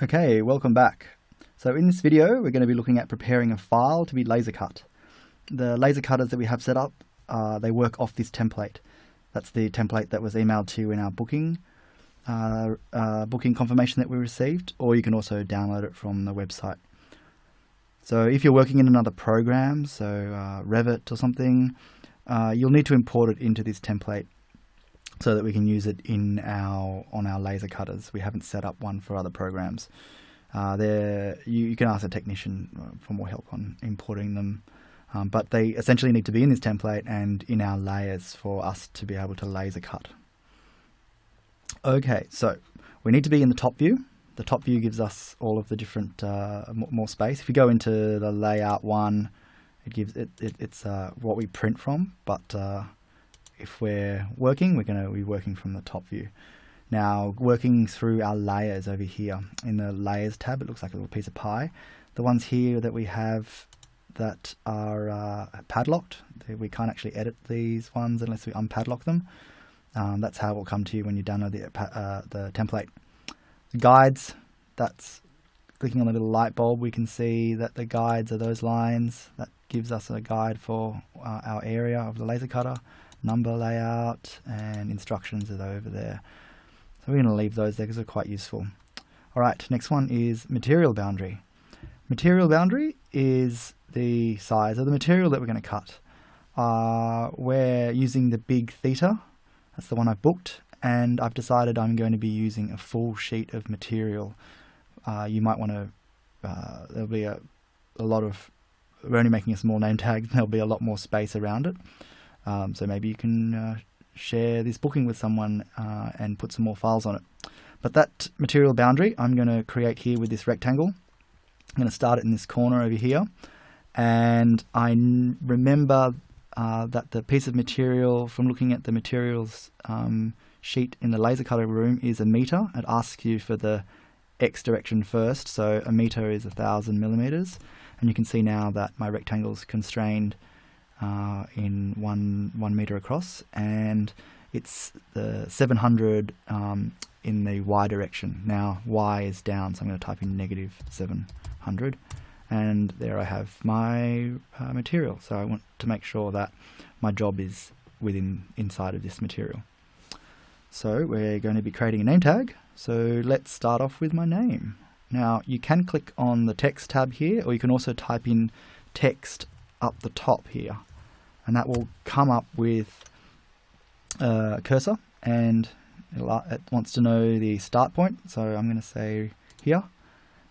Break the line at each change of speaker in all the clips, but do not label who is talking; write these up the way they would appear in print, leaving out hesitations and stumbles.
Okay, welcome back. So in this video, we're going to be looking at preparing a file to be laser cut. The laser cutters that we have set up, they work off this template. That's the template that was emailed to you in our booking confirmation that we received, or you can also download it from the website. So if you're working in another program, so Revit or something, you'll need to import it into this template so that we can use it on our laser cutters. We haven't set up one for other programs. You can ask a technician for more help on importing them, but they essentially need to be in this template and in our layers for us to be able to laser cut. Okay, so we need to be in the top view. The top view gives us all of the different more space. If you go into the layout one, it's what we print from, but if we're working, we're going to be working from the top view. Now, working through our layers over here, in the layers tab, it looks like a little piece of pie. The ones here that we have that are padlocked, we can't actually edit these ones unless we unpadlock them. That's how it will come to you when you download the template. The guides, that's clicking on the little light bulb, we can see that the guides are those lines. That gives us a guide for our area of the laser cutter. Number layout and instructions are over there. So we're going to leave those there because they're quite useful. Alright, next one is material boundary. Material boundary is the size of the material that we're going to cut. We're using the big theta, that's the one I've booked, and I've decided I'm going to be using a full sheet of material. You might want to, there'll be a lot of, we're only making a small name tag, there'll be a lot more space around it. So maybe you can share this booking with someone and put some more files on it. But that material boundary I'm going to create here with this rectangle. I'm going to start it in this corner over here. And I remember that the piece of material from looking at the materials sheet in the laser cutter room is a meter. It asks you for the X direction first. So a meter is 1,000 millimeters. And you can see now that my rectangle is constrained in one meter across, and it's the 700 in the Y direction. Now Y is down, so I'm going to type in -700, and there I have my material. So I want to make sure that my job is inside of this material. So we're going to be creating a name tag. So let's start off with my name. Now you can click on the text tab here, or you can also type in text up the top here, and that will come up with a cursor, and it wants to know the start point, so I'm going to say here,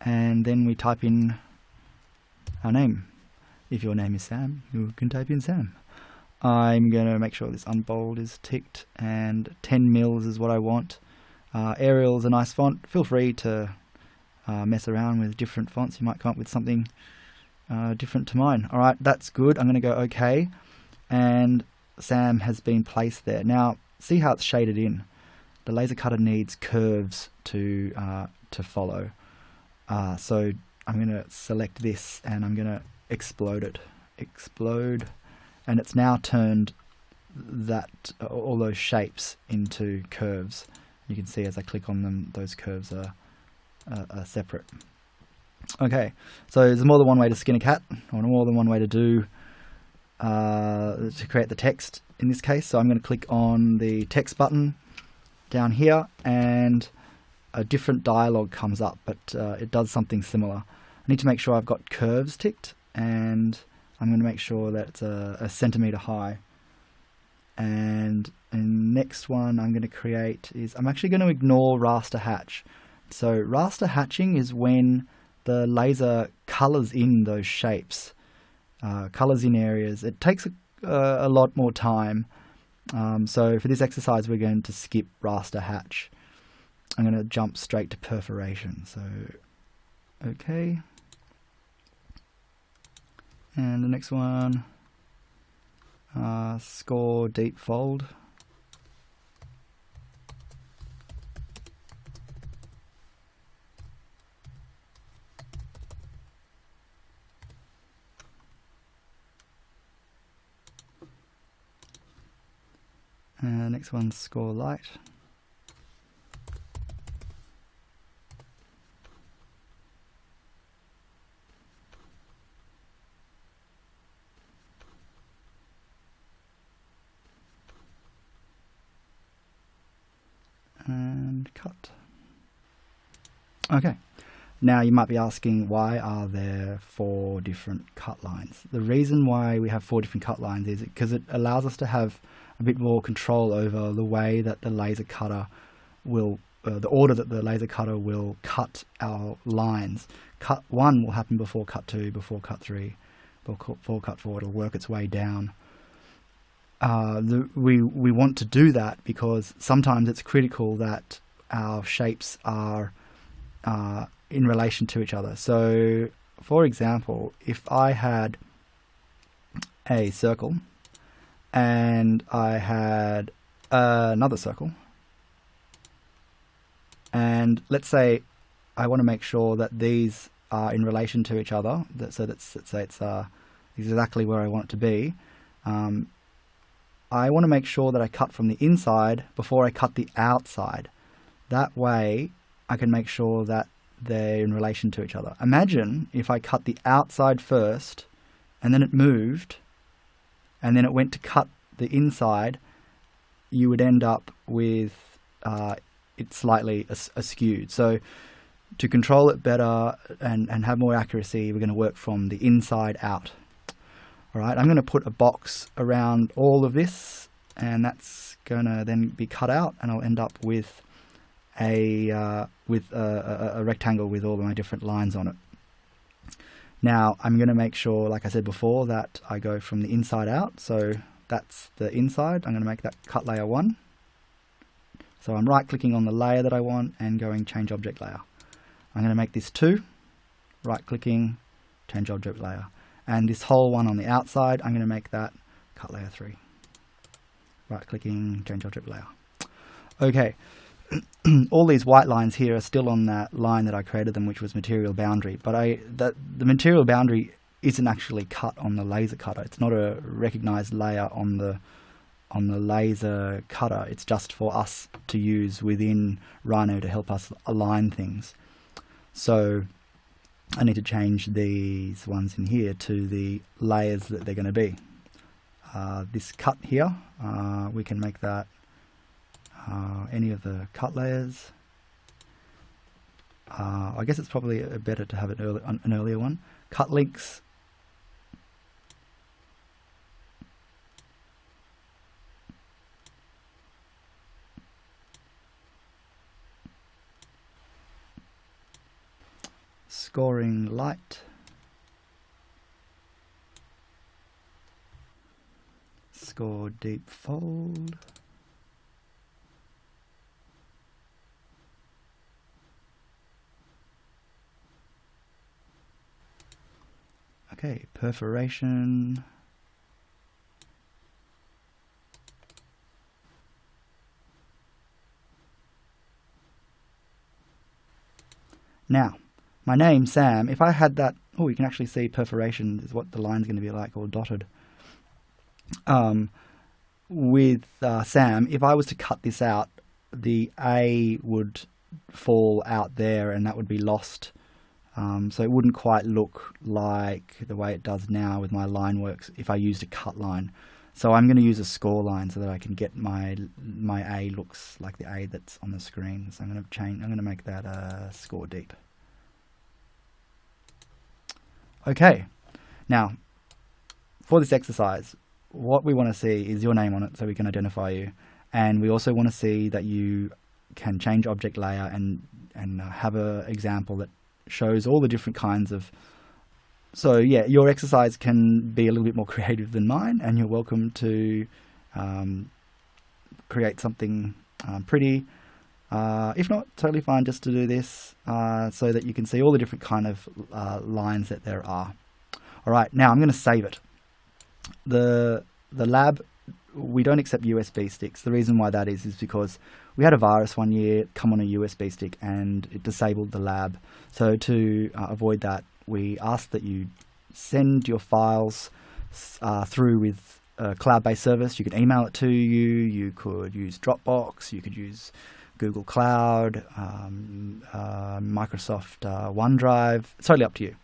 and then we type in our name. If your name is Sam, you can type in Sam. I'm going to make sure this unbold is ticked, and 10 mils is what I want. Arial is a nice font. Feel free to mess around with different fonts. You might come up with something different to mine. Alright, that's good. I'm going to go OK, and Sam has been placed there. Now see how it's shaded in. The laser cutter needs curves to follow. So I'm going to select this and I'm going to explode it. Explode, and it's now turned all those shapes into curves. You can see as I click on them, those curves are separate. Okay, so there's more than one way to skin a cat, or more than one way to create the text in this case. So I'm going to click on the text button down here, and a different dialog comes up, but it does something similar. I need to make sure I've got curves ticked, and I'm going to make sure that it's a centimeter high. And the next one I'm going to create is, I'm actually going to ignore raster hatch. So raster hatching is when the laser colors in those shapes, colors in areas. It takes a lot more time. So for this exercise, we're going to skip raster hatch. I'm going to jump straight to perforation. So, okay. And the next one, score deep fold. Next one, score light. and cut. Okay. Now you might be asking, why are there 4 different cut lines? The reason why we have 4 different cut lines is because it allows us to have a bit more control over the way that the laser cutter will, the order that the laser cutter will cut our lines. Cut 1 will happen before cut 2, before cut 3, before cut 4. It'll work its way down. We want to do that because sometimes it's critical that our shapes are in relation to each other. So, for example, if I had a circle and I had another circle, and let's say I want to make sure that these are in relation to each other, so let's say it's exactly where I want it to be. I want to make sure that I cut from the inside before I cut the outside. That way I can make sure that they're in relation to each other. Imagine if I cut the outside first and then it moved and then it went to cut the inside, you would end up with it slightly askewed. So to control it better and have more accuracy, we're going to work from the inside out. Alright, I'm going to put a box around all of this, and that's going to then be cut out, and I'll end up with a rectangle with all of my different lines on it. Now I'm going to make sure, like I said before, that I go from the inside out. So that's the inside. I'm going to make that cut layer 1. So I'm right clicking on the layer that I want and going change object layer. I'm going to make this 2, right clicking, change object layer. And this whole one on the outside, I'm going to make that cut layer 3. Right clicking, change object layer. Okay. All these white lines here are still on that line that I created them, which was material boundary. But the material boundary isn't actually cut on the laser cutter. It's not a recognized layer on the laser cutter. It's just for us to use within Rhino to help us align things. So I need to change these ones in here to the layers that they're going to be. This cut here, we can make that any of the cut layers. I guess it's probably better to have an earlier one. Cut links. Scoring light. Score deep fold. Okay, perforation. Now, my name, Sam, if I had that, oh, you can actually see perforation is what the line's going to be like, all dotted. With Sam, if I was to cut this out, the A would fall out there and that would be lost. So it wouldn't quite look like the way it does now with my line works if I used a cut line. So I'm going to use a score line so that I can get my A looks like the A that's on the screen. So I'm going to make that score deep. Okay, now for this exercise, what we want to see is your name on it so we can identify you, and we also want to see that you can change object layer and have an example that shows all the different kinds of. So yeah, your exercise can be a little bit more creative than mine, and you're welcome to create something pretty. If not, totally fine just to do this so that you can see all the different kind of lines that there are. Alright, now I'm going to save it. The lab, we don't accept USB sticks. The reason why that is because we had a virus one year come on a USB stick and it disabled the lab. So to avoid that, we ask that you send your files through with a cloud-based service. You can email it to you, you could use Dropbox, you could use Google Cloud, Microsoft OneDrive. It's totally up to you.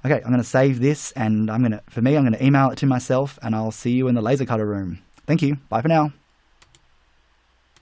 Okay, I'm going to save this, and I'm going to email it to myself, and I'll see you in the laser cutter room. Thank you. Bye for now.